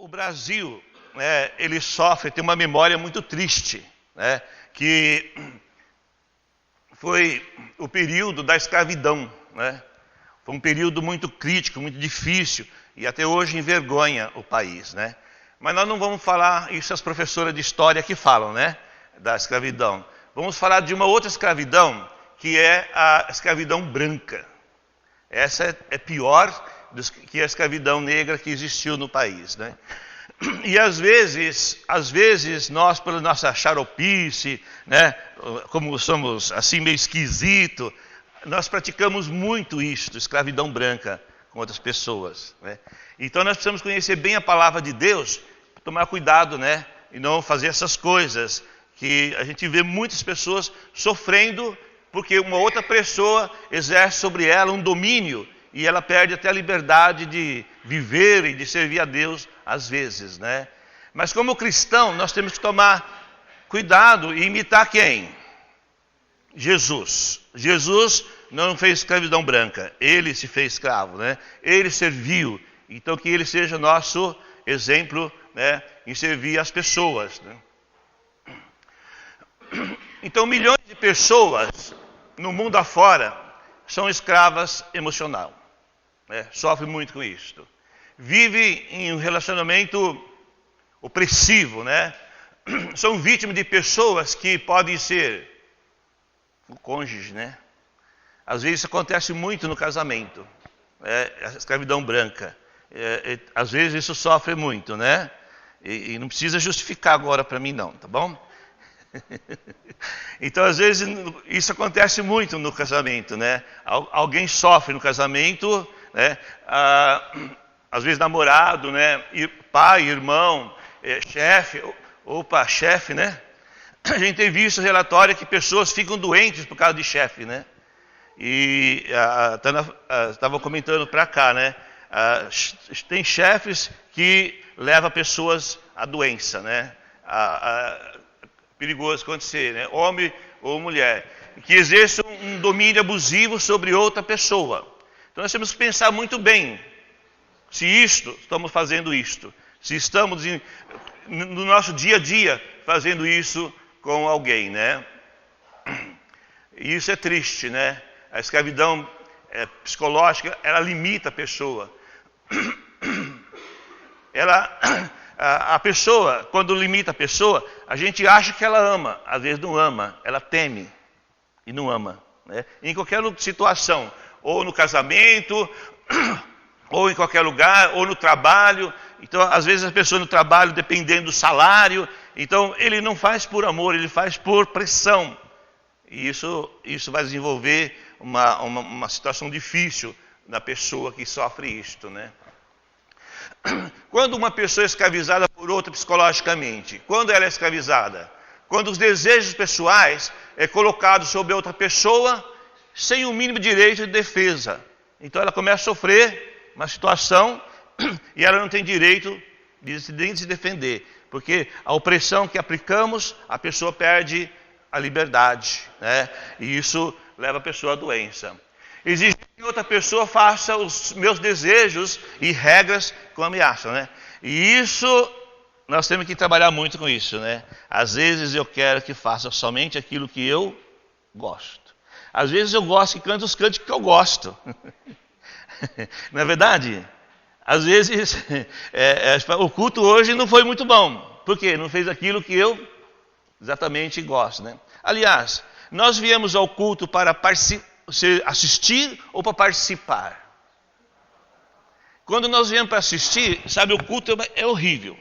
O Brasil, né, ele sofre, tem uma memória muito triste, né, que foi o período da escravidão, né? Foi um período muito crítico, muito difícil, e até hoje envergonha o país, né? Mas nós não vamos falar, isso as professoras de história que falam, né, da escravidão. Vamos falar de uma outra escravidão, que é a escravidão branca. Essa é pior que a escravidão negra que existiu no país, né? E às vezes nós, pela nossa xaropice, né, como somos assim meio esquisito, nós praticamos muito isto, escravidão branca com outras pessoas, né? Então nós precisamos conhecer bem a palavra de Deus, tomar cuidado, né, e não fazer essas coisas que a gente vê muitas pessoas sofrendo porque uma outra pessoa exerce sobre ela um domínio e ela perde até a liberdade de viver e de servir a Deus às vezes, né? Mas como cristão, nós temos que tomar cuidado e imitar quem? Jesus. Jesus não fez escravidão branca, ele se fez escravo, né? Ele serviu. Então que ele seja nosso exemplo, né, em servir as pessoas, né? Então milhões de pessoas no mundo afora são escravas emocional, né? Sofrem muito com isto. Vive em um relacionamento opressivo, né? São vítimas de pessoas que podem ser o cônjuge, né? Às vezes isso acontece muito no casamento, a escravidão branca. Às vezes isso sofre muito, né? E não precisa justificar agora para mim não, tá bom? Então às vezes isso acontece muito no casamento, né? Alguém sofre no casamento, né? Às vezes namorado, né? Pai, irmão, chefe, chefe, né? A gente tem visto relatório que pessoas ficam doentes por causa de chefe, né? E a Tana estava comentando para cá, né? Tem chefes que levam pessoas à doença, né? Perigoso acontecer, né? Homem ou mulher, que exerçam um domínio abusivo sobre outra pessoa. Então nós temos que pensar muito bem se estamos fazendo isto, se estamos no nosso dia a dia fazendo isso com alguém, né? E isso é triste, né? A escravidão psicológica, ela limita a pessoa. A pessoa, quando limita a pessoa, a gente acha que ela ama, às vezes não ama, ela teme e não ama, né? Em qualquer situação, ou no casamento, ou em qualquer lugar, ou no trabalho. Então, às vezes a pessoa no trabalho, dependendo do salário, então ele não faz por amor, ele faz por pressão. E isso vai desenvolver uma situação difícil na pessoa que sofre isto, né? Quando uma pessoa é escravizada por outra psicologicamente, quando ela é escravizada? Quando os desejos pessoais é colocado sobre outra pessoa sem o mínimo direito de defesa. Então ela começa a sofrer uma situação e ela não tem direito de se defender, porque a opressão que aplicamos, a pessoa perde a liberdade, né? E isso leva a pessoa à doença. Exige que outra pessoa faça os meus desejos e regras com ameaça, né? E isso, nós temos que trabalhar muito com isso, né? Às vezes eu quero que faça somente aquilo que eu gosto. Às vezes eu gosto que cante os cânticos que eu gosto. Não é verdade? Às vezes o culto hoje não foi muito bom. Por quê? Não fez aquilo que eu exatamente gosto, né? Aliás, nós viemos ao culto para assistir ou para participar? Quando nós viemos para assistir, sabe, o culto é horrível.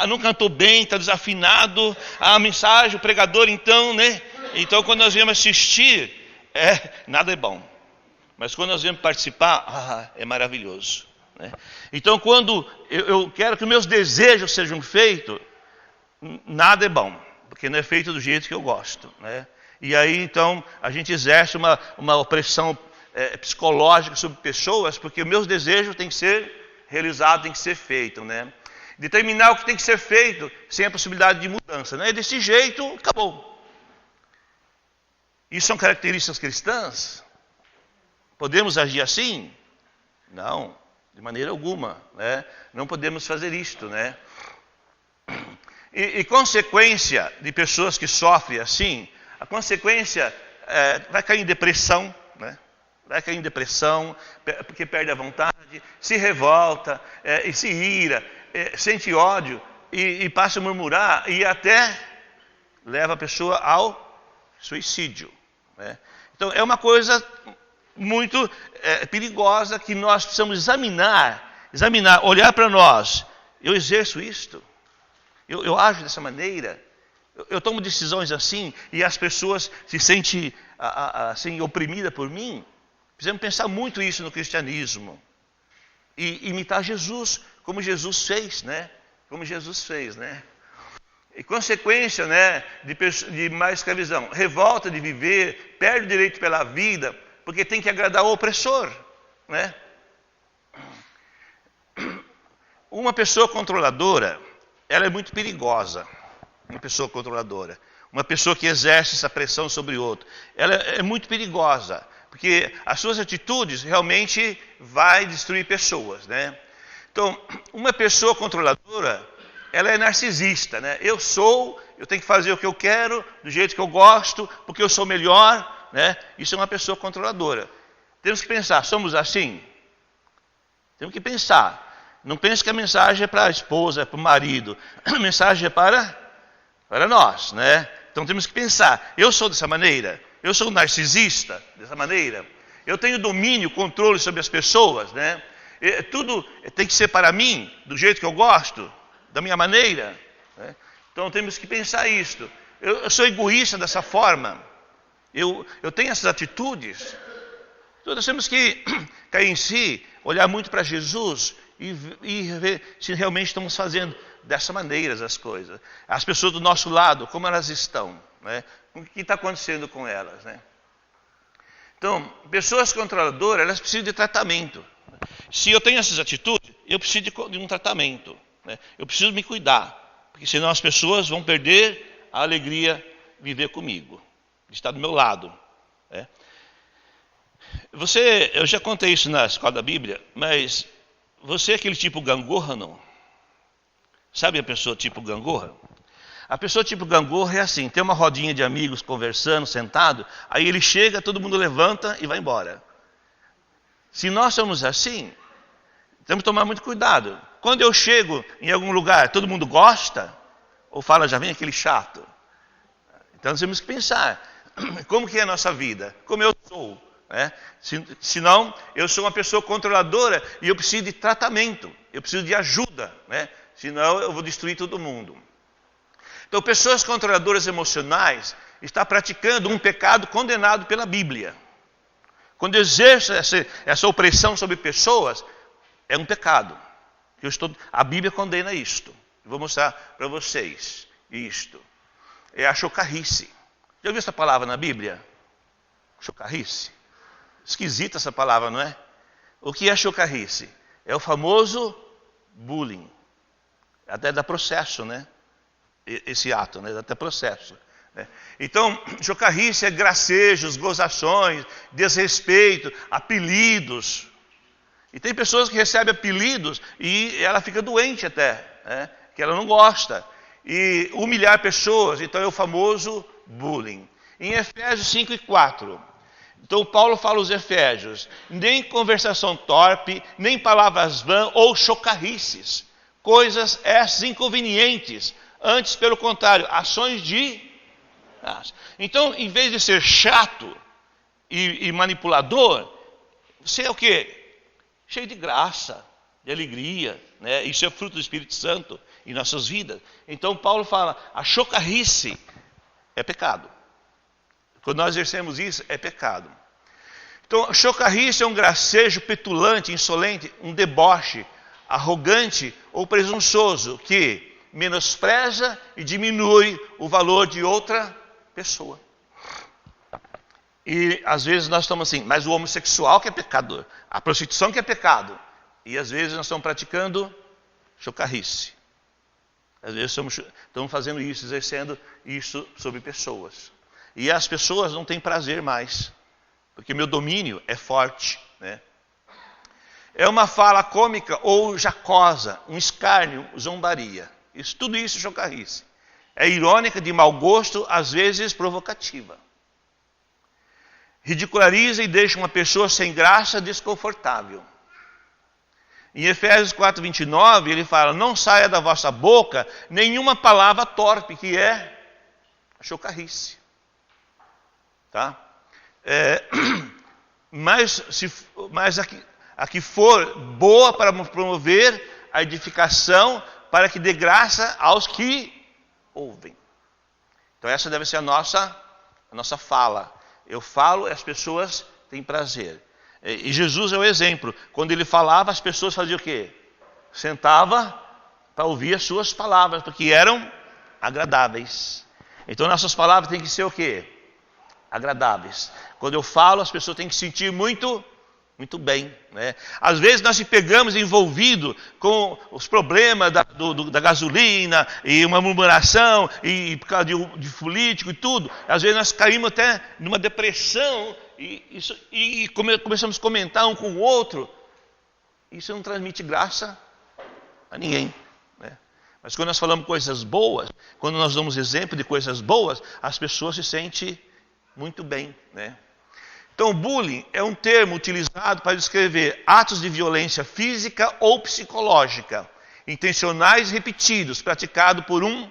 Não cantou bem, está desafinado, a mensagem, o pregador, então, né? Então, quando nós viemos assistir, nada é bom. Mas quando nós viemos participar, é maravilhoso, né? Então, quando eu quero que meus desejos sejam feitos, nada é bom, porque não é feito do jeito que eu gosto, né? E aí, então, a gente exerce uma opressão psicológica sobre pessoas, porque meus desejos têm que ser realizados, têm que ser feitos, né? Determinar o que tem que ser feito, sem a possibilidade de mudança, né? Desse jeito, acabou. Isso são características cristãs? Podemos agir assim? Não. De maneira alguma, né? Não podemos fazer isto, né? E consequência de pessoas que sofrem assim, a consequência vai cair em depressão, né? Vai cair em depressão, porque perde a vontade, se revolta, e se ira, sente ódio, e passa a murmurar, e até leva a pessoa ao suicídio, né? Então é uma coisa muito perigosa que nós precisamos examinar, olhar para nós. Eu exerço isto? Eu ajo dessa maneira? Eu tomo decisões assim e as pessoas se sentem assim, oprimidas por mim? Precisamos pensar muito isso no cristianismo. E imitar Jesus, como Jesus fez, né? Como Jesus fez, né? E consequência, né, de mais escravidão, revolta de viver, perde o direito pela vida, porque tem que agradar o opressor, né? Uma pessoa controladora, ela é muito perigosa. Uma pessoa controladora, uma pessoa que exerce essa pressão sobre o outro, ela é muito perigosa, porque as suas atitudes realmente vai destruir pessoas, né? Então, uma pessoa controladora, ela é narcisista, né? Eu tenho que fazer o que eu quero, do jeito que eu gosto, porque eu sou melhor, né? Isso é uma pessoa controladora. Temos que pensar, somos assim? Temos que pensar. Não pense que a mensagem é para a esposa, é para o marido. A mensagem é para nós, né? Então temos que pensar, eu sou dessa maneira? Eu sou narcisista dessa maneira? Eu tenho domínio, controle sobre as pessoas, né? Tudo tem que ser para mim, do jeito que eu gosto, da minha maneira, né? Então temos que pensar isto. Eu sou egoísta dessa forma? Eu tenho essas atitudes? Então nós temos que cair em si, olhar muito para Jesus e ver se realmente estamos fazendo dessa maneira as coisas. As pessoas do nosso lado, como elas estão, né? O que está acontecendo com elas, né? Então, pessoas controladoras, elas precisam de tratamento. Se eu tenho essas atitudes, eu preciso de um tratamento, né? Eu preciso me cuidar, porque senão as pessoas vão perder a alegria de viver comigo, de estar do meu lado, né? Eu já contei isso na escola da Bíblia, mas você é aquele tipo gangorra, não? Sabe a pessoa tipo gangorra? A pessoa tipo gangorra é assim, tem uma rodinha de amigos conversando, sentado, aí ele chega, todo mundo levanta e vai embora. Se nós somos assim, temos que tomar muito cuidado. Quando eu chego em algum lugar, todo mundo gosta, ou fala, já vem aquele chato. Então nós temos que pensar, como que é a nossa vida? Como eu sou? Né? Senão, eu sou uma pessoa controladora e eu preciso de tratamento, eu preciso de ajuda, né? Senão eu vou destruir todo mundo. Então, pessoas controladoras emocionais estão praticando um pecado condenado pela Bíblia. Quando exerce essa opressão sobre pessoas, é um pecado. A Bíblia condena isto. Vou mostrar para vocês isto. É a chocarrice. Já ouviu essa palavra na Bíblia? Chocarrice. Esquisita essa palavra, não é? O que é chocarrice? É o famoso bullying. Até dá processo, né? Esse ato, né? Dá até processo, né? Então, chocarrice é gracejos, gozações, desrespeito, apelidos. E tem pessoas que recebem apelidos e ela fica doente até, né? Que ela não gosta. E humilhar pessoas, então é o famoso bullying. Em Efésios 5:4. Então Paulo fala aos Efésios, nem conversação torpe, nem palavras vãs ou chocarrices, coisas essas inconvenientes, antes pelo contrário, ações de... Então, em vez de ser chato e manipulador, você é o quê? Cheio de graça, de alegria, né? Isso é fruto do Espírito Santo em nossas vidas. Então Paulo fala, a chocarrice é pecado. Quando nós exercemos isso, é pecado. Então, chocarrice é um gracejo petulante, insolente, um deboche, arrogante ou presunçoso, que menospreza e diminui o valor de outra pessoa. E às vezes nós estamos assim, mas o homossexual que é pecador, a prostituição que é pecado. E às vezes nós estamos praticando chocarrice. Às vezes estamos fazendo isso, exercendo isso sobre pessoas. E as pessoas não têm prazer mais, porque meu domínio é forte, né? É uma fala cômica ou jacosa, um escárnio, zombaria. Tudo isso é chocarrice. É irônica, de mau gosto, às vezes provocativa. Ridiculariza e deixa uma pessoa sem graça, desconfortável. Em Efésios 4:29, ele fala: não saia da vossa boca nenhuma palavra torpe, que é a chocarrice. Tá? Mas a que for boa para promover a edificação, para que dê graça aos que ouvem. Então essa deve ser a nossa fala. Eu falo e as pessoas têm prazer. E Jesus é o exemplo. Quando ele falava, as pessoas faziam o quê? Sentava para ouvir as suas palavras, porque eram agradáveis. Então nossas palavras têm que ser o quê? Agradáveis. Quando eu falo, as pessoas têm que sentir muito bem, né? Às vezes nós se pegamos envolvidos com os problemas da gasolina e uma murmuração e por causa de político e tudo. Às vezes nós caímos até numa depressão e começamos a comentar um com o outro. Isso não transmite graça a ninguém, né? Mas quando nós falamos coisas boas, quando nós damos exemplo de coisas boas, as pessoas se sentem muito bem, né? Então, bullying é um termo utilizado para descrever atos de violência física ou psicológica, intencionais e repetidos, praticados por um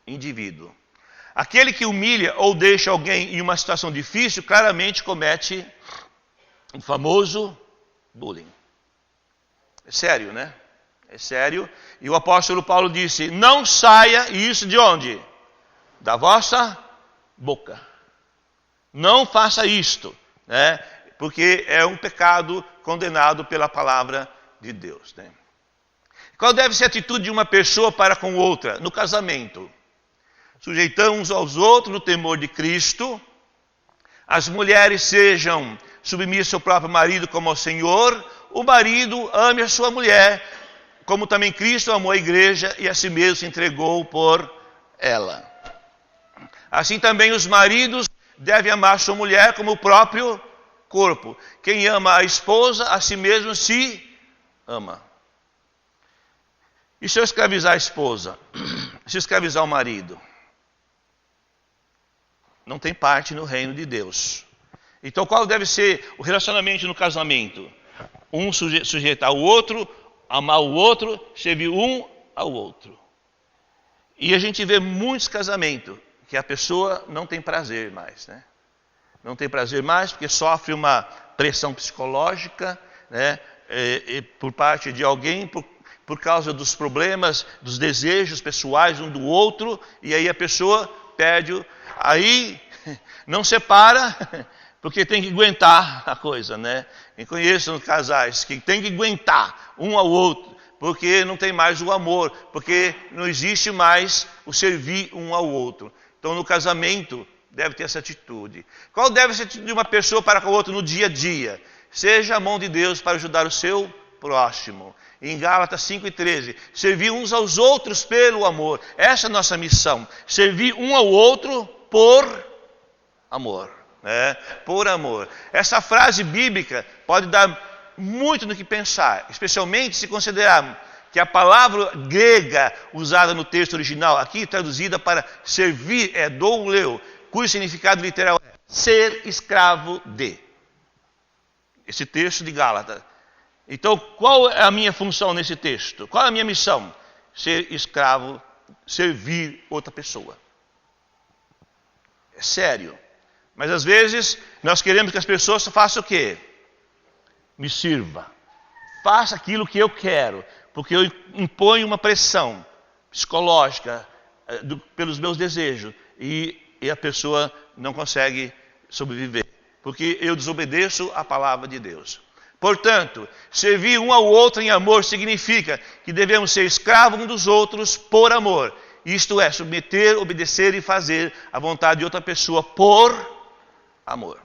indivíduo. Aquele que humilha ou deixa alguém em uma situação difícil, claramente comete o famoso bullying. É sério, né? É sério. E o apóstolo Paulo disse: não saia isso de onde? Da vossa boca. Não faça isto. Né? Porque é um pecado condenado pela palavra de Deus. Né? Qual deve ser a atitude de uma pessoa para com outra? No casamento. Sujeitando uns aos outros no temor de Cristo. As mulheres sejam submissas ao próprio marido como ao Senhor. O marido ame a sua mulher, como também Cristo amou a igreja e a si mesmo se entregou por ela. Assim também os maridos deve amar sua mulher como o próprio corpo. Quem ama a esposa, a si mesmo se ama. E se eu escravizar a esposa? Se eu escravizar o marido? Não tem parte no reino de Deus. Então qual deve ser o relacionamento no casamento? Um sujeitar o outro, amar o outro, servir um ao outro. E a gente vê muitos casamentos que a pessoa não tem prazer mais, né? Não tem prazer mais porque sofre uma pressão psicológica, né? Por parte de alguém, por causa dos problemas, dos desejos pessoais um do outro, e aí a pessoa perde, aí não separa, porque tem que aguentar a coisa, né? Eu conheço casais que tem que aguentar um ao outro, porque não tem mais o amor, porque não existe mais o servir um ao outro. Então, no casamento, deve ter essa atitude. Qual deve ser a atitude de uma pessoa para com a outra no dia a dia? Seja a mão de Deus para ajudar o seu próximo. Em Gálatas 5:13, servir uns aos outros pelo amor. Essa é a nossa missão. Servir um ao outro por amor. Né? Por amor. Essa frase bíblica pode dar muito no que pensar, especialmente se considerarmos que a palavra grega usada no texto original, aqui traduzida para servir, é douleu, cujo significado literal é ser escravo de. Esse texto de Gálatas. Então, qual é a minha função nesse texto? Qual é a minha missão? Ser escravo, servir outra pessoa. É sério. Mas às vezes, nós queremos que as pessoas façam o quê? Me sirva. Faça aquilo que eu quero. Porque eu imponho uma pressão psicológica pelos meus desejos e a pessoa não consegue sobreviver, porque eu desobedeço a palavra de Deus. Portanto, servir um ao outro em amor significa que devemos ser escravos uns dos outros por amor. Isto é, submeter, obedecer e fazer a vontade de outra pessoa por amor.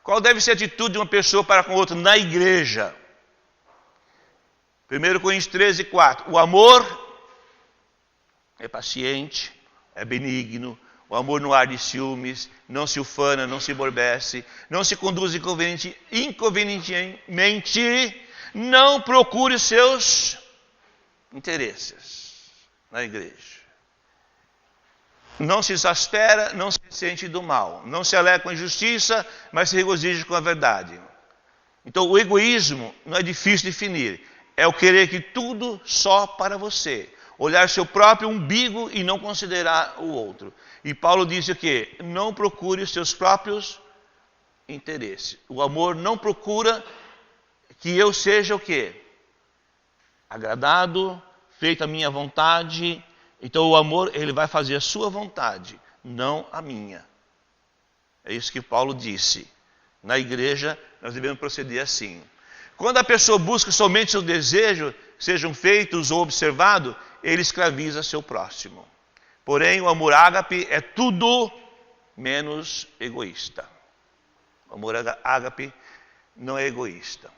Qual deve ser a atitude de uma pessoa para com outra na igreja? 1 Coríntios 13:4. O amor é paciente, é benigno. O amor não arde ciúmes, não se ufana, não se embornece, não se conduz inconvenientemente, não procure seus interesses na igreja. Não se exaspera, não se sente do mal, não se alegra com a injustiça, mas se regozija com a verdade. Então o egoísmo não é difícil de definir, é o querer que tudo só para você. Olhar seu próprio umbigo e não considerar o outro. E Paulo diz o quê? Não procure os seus próprios interesses. O amor não procura que eu seja o quê? Agradado, feita a minha vontade. Então o amor, ele vai fazer a sua vontade, não a minha. É isso que Paulo disse. Na igreja, nós devemos proceder assim. Quando a pessoa busca somente seus desejos, sejam feitos ou observados, ele escraviza seu próximo. Porém, o amor ágape é tudo menos egoísta. O amor ágape não é egoísta.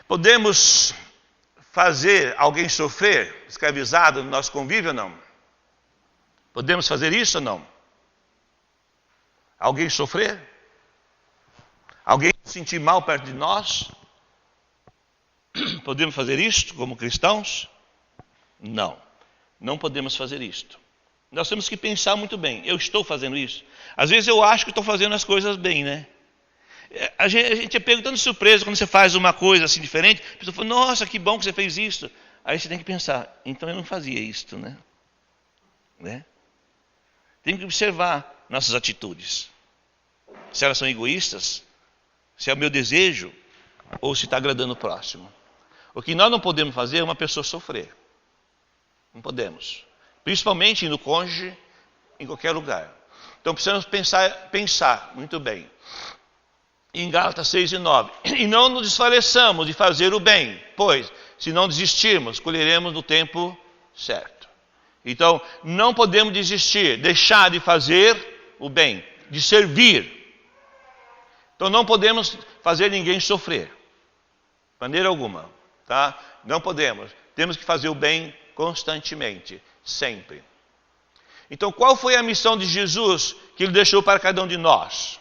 Podemos fazer alguém sofrer, escravizado no nosso convívio ou não? Podemos fazer isso ou não? Alguém sofrer? Alguém se sentir mal perto de nós? Podemos fazer isto como cristãos? Não, não podemos fazer isto. Nós temos que pensar muito bem. Eu estou fazendo isso? Às vezes eu acho que estou fazendo as coisas bem, né? A gente é pego tanto de surpresa quando você faz uma coisa assim diferente. A pessoa fala, nossa, que bom que você fez isso. Aí você tem que pensar, então eu não fazia isto, né? Tem que observar nossas atitudes. Se elas são egoístas, se é o meu desejo, ou se está agradando o próximo. O que nós não podemos fazer é uma pessoa sofrer. Não podemos. Principalmente no cônjuge, em qualquer lugar. Então precisamos pensar muito bem. Em Gálatas 6 e 9. E não nos desfaleçamos de fazer o bem, pois, se não desistirmos, colheremos no tempo certo. Então, não podemos desistir, deixar de fazer o bem, de servir. Então não podemos fazer ninguém sofrer. De maneira alguma. Tá? Não podemos. Temos que fazer o bem constantemente, sempre. Então, qual foi a missão de Jesus que ele deixou para cada um de nós?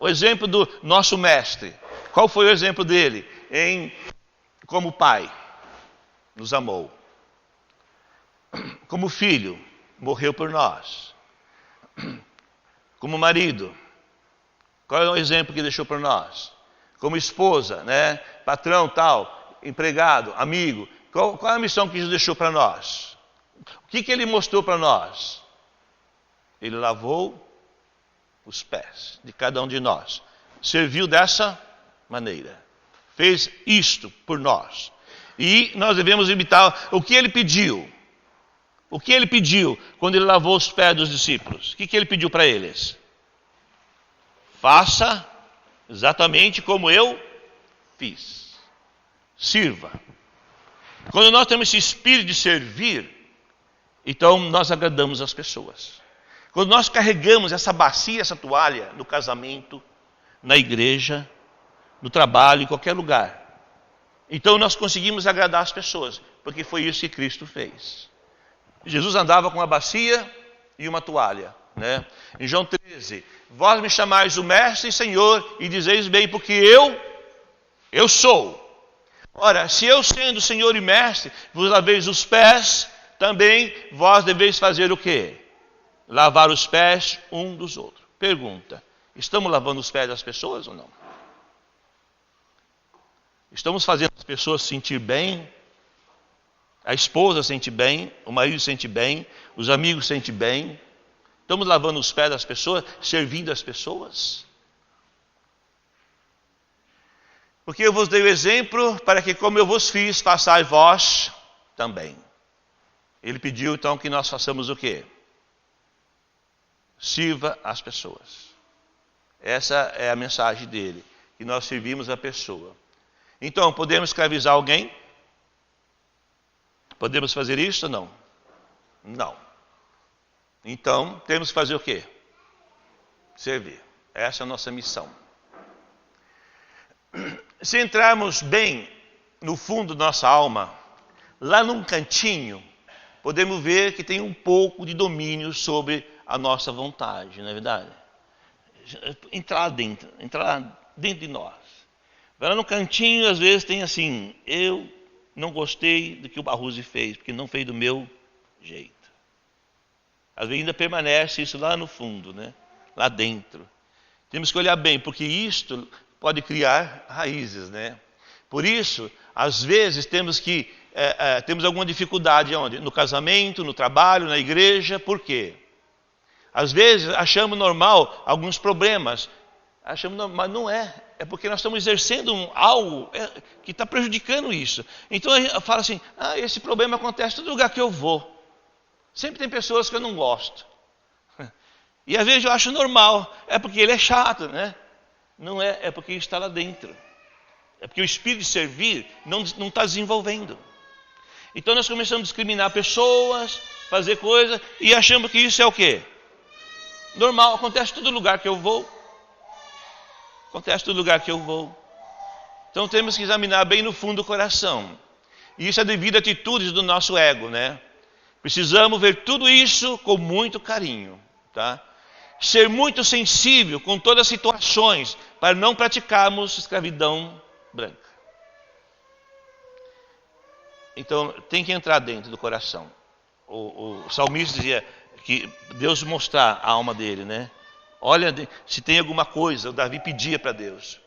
O exemplo do nosso mestre. Qual foi o exemplo dele? Como pai, nos amou. Como filho, morreu por nós. Como marido, qual é o exemplo que deixou para nós? Como esposa, né? Patrão, tal, empregado, amigo. Qual é a missão que Jesus deixou para nós? O que ele mostrou para nós? Ele lavou os pés de cada um de nós. Serviu dessa maneira. Fez isto por nós. E nós devemos imitar o que ele pediu. O que ele pediu quando ele lavou os pés dos discípulos? O que ele pediu para eles? Faça exatamente como eu fiz. Sirva. Quando nós temos esse espírito de servir, então nós agradamos as pessoas. Quando nós carregamos essa bacia, essa toalha no casamento, na igreja, no trabalho, em qualquer lugar, então nós conseguimos agradar as pessoas, porque foi isso que Cristo fez. Jesus andava com uma bacia e uma toalha, né? Em João 13, vós me chamais o mestre e senhor e dizeis bem, porque eu sou. Ora, se eu sendo senhor e mestre, vos laveis os pés, também vós deveis fazer o quê? Lavar os pés um dos outros. Pergunta, estamos lavando os pés das pessoas ou não? Estamos fazendo as pessoas sentir bem? A esposa sente bem, o marido sente bem, os amigos sentem bem. Estamos lavando os pés das pessoas, servindo as pessoas? Porque eu vos dei o exemplo para que, como eu vos fiz, façais vós também. Ele pediu então que nós façamos o quê? Sirva as pessoas. Essa é a mensagem dele, que nós servimos a pessoa. Então, podemos escravizar alguém? Podemos fazer isso ou não? Não. Então, temos que fazer o quê? Servir. Essa é a nossa missão. Se entrarmos bem no fundo da nossa alma, lá num cantinho, podemos ver que tem um pouco de domínio sobre a nossa vontade, não é verdade? Entrar dentro de nós. Vai lá no cantinho, às vezes tem assim, eu não gostei do que o Barroso fez, porque não fez do meu jeito. Às vezes ainda permanece isso lá no fundo, né? Lá dentro. Temos que olhar bem, porque isto pode criar raízes, né? Por isso, às vezes temos alguma dificuldade onde? No casamento, no trabalho, na igreja. Por quê? Às vezes achamos normal alguns problemas. Mas não é. É porque nós estamos exercendo algo que está prejudicando isso. Então a gente fala assim, esse problema acontece em todo lugar que eu vou. Sempre tem pessoas que eu não gosto. E às vezes eu acho normal. É porque ele é chato, né? Não é, é porque ele está lá dentro. É porque o espírito de servir não está desenvolvendo. Então nós começamos a discriminar pessoas, fazer coisas, e achamos que isso é o quê? Normal, acontece em todo lugar que eu vou. Acontece em todo lugar que eu vou. Então temos que examinar bem no fundo do coração. E isso é devido a atitudes do nosso ego, né? Precisamos ver tudo isso com muito carinho, tá? Ser muito sensível com todas as situações para não praticarmos escravidão branca. Então tem que entrar dentro do coração. O salmista dizia que Deus mostrar a alma dele, né? Olha se tem alguma coisa, o Davi pedia para Deus.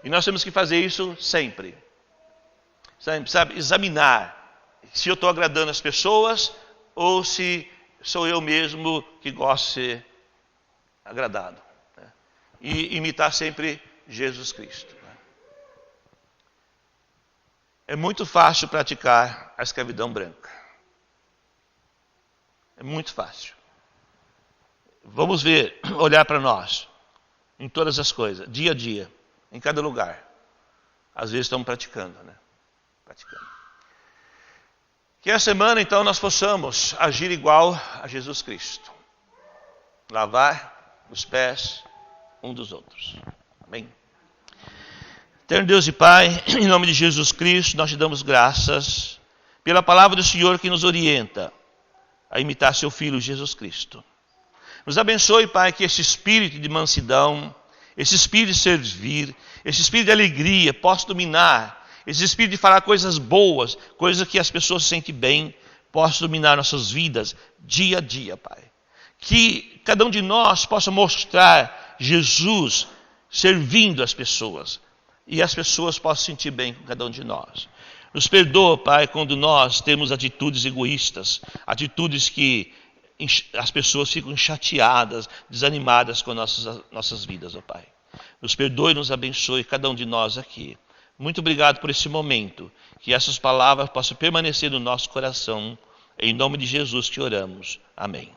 E nós temos que fazer isso sempre. Sabe? Examinar se eu estou agradando as pessoas ou se sou eu mesmo que gosto de ser agradado. Né? E imitar sempre Jesus Cristo. Né? É muito fácil praticar a escravidão branca. É muito fácil. Vamos ver, olhar para nós, em todas as coisas, dia a dia, em cada lugar. Às vezes estamos praticando, né? Praticando. Que a semana, então, nós possamos agir igual a Jesus Cristo. Lavar os pés um dos outros. Amém? Eterno Deus e Pai, em nome de Jesus Cristo, nós te damos graças pela palavra do Senhor que nos orienta a imitar seu Filho Jesus Cristo. Nos abençoe, Pai, que esse espírito de mansidão, esse espírito de servir, esse espírito de alegria possa dominar, esse espírito de falar coisas boas, coisas que as pessoas se sentem bem, possa dominar nossas vidas dia a dia, Pai. Que cada um de nós possa mostrar Jesus servindo as pessoas e as pessoas possam sentir bem com cada um de nós. Nos perdoa, Pai, quando nós temos atitudes egoístas, atitudes que as pessoas ficam chateadas, desanimadas com nossas vidas, ó Pai. Nos perdoe e nos abençoe, cada um de nós aqui. Muito obrigado por esse momento. Que essas palavras possam permanecer no nosso coração. Em nome de Jesus que oramos. Amém.